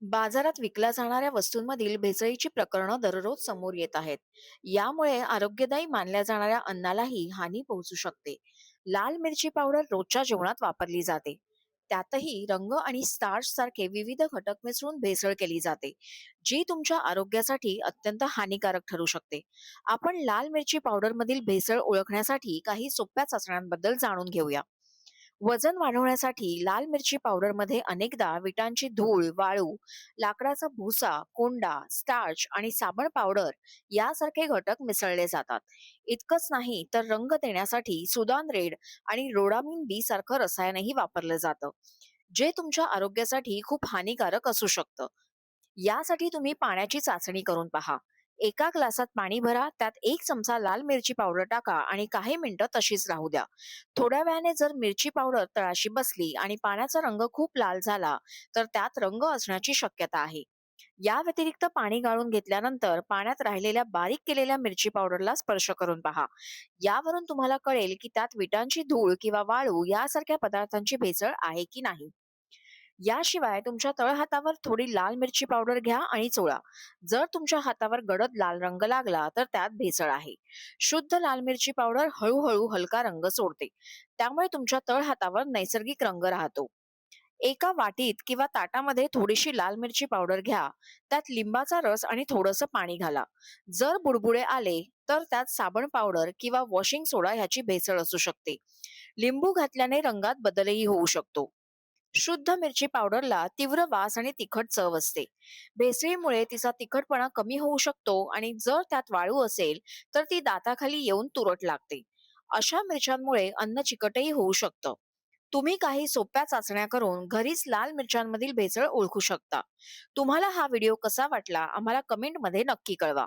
बाजारात विकल्या जाणाऱ्या वस्तूंमधील भेसळीची प्रकरणं दररोज समोर येत आहेत. यामुळे आरोग्यदायी मानल्या जाणाऱ्या अन्नालाही हानी पोहोचू शकते. लाल मिरची पावडर रोजच्या जेवणात वापरली जाते. त्यातही रंग आणि स्टार्च सारखे विविध घटक मिसळून भेसळ केली जाते, जी तुमच्या आरोग्यासाठी अत्यंत हानिकारक ठरू शकते. आपण लाल मिरची पावडर मधील भेसळ ओळखण्यासाठी काही सोप्या चाचण्यांबद्दल जाणून घेऊया. वजन वाढवण्यासाठी लाल मिरची पावडरमध्ये अनेकदा विटांची धूळ, वाळू, लाकडाचा भुसा, कोंडा, स्टार्च आणि साबण पावडर यासारखे घटक मिसळले जातात. इतकंच नाही तर रंग देण्यासाठी सुदान रेड आणि रोडामिन बी सारखं रसायनही वापरलं जातं, जे तुमच्या आरोग्यासाठी खूप हानिकारक असू शकतं. यासाठी तुम्ही पाण्याची चाचणी करून पहा. एका ग्लासात पाणी भरा, त्यात 1 चमचा लाल मिरची पावडर टाका आणि काही मिनिटं तशीच राहू द्या. थोड्या वेळाने जर मिरची पावडर तळाशी बसली आणि पाण्याचा रंग खूप लाल झाला, तर त्यात रंग असण्याची शक्यता आहे. या व्यतिरिक्त पाणी गाळून घेतल्यानंतर पाण्यात राहिलेल्या बारीक केलेल्या मिरची पावडरला स्पर्श करून पहा. यावरून तुम्हाला कळेल की त्यात विटांची धूळ किंवा वाळू यासारख्या पदार्थांची भेसळ आहे की नाही. याशिवाय तुमच्या तळहातावर थोडी लाल मिरची पावडर घ्या आणि चोळा. जर तुमच्या हातावर गडद लाल रंग लागला तर त्यात भेसळ आहे. शुद्ध लाल मिरची पावडर हळूहळू हलका रंग सोडते, त्यामुळे तुमच्या तळहातावर नैसर्गिक रंग राहतो. एका वाटीत किंवा ताटामध्ये थोडीशी लाल मिरची पावडर घ्या. त्यात लिंबाचा रस आणि थोडंसं पाणी घाला. जर बुडबुडे आले तर त्यात साबण पावडर किंवा वॉशिंग सोडा ह्याची भेसळ असू शकते. लिंबू घातल्याने रंगात बदलही होऊ शकतो. शुद्ध मिरची पावडरला तीव्र वास आणि तिखट चव असते. भेसळीमुळे तिचा तिखटपणा कमी होऊ शकतो आणि जर त्यात वाळू असेल तर ती दाताखाली येऊन तुरट लागते. अशा मिरच्यांमुळे अन्न चिकटही होऊ शकतं. तुम्ही काही सोप्या चाचण्या करून घरीच लाल मिरच्यांमधील भेसळ ओळखू शकता. तुम्हाला हा व्हिडिओ कसा वाटला आम्हाला कमेंटमध्ये नक्की कळवा.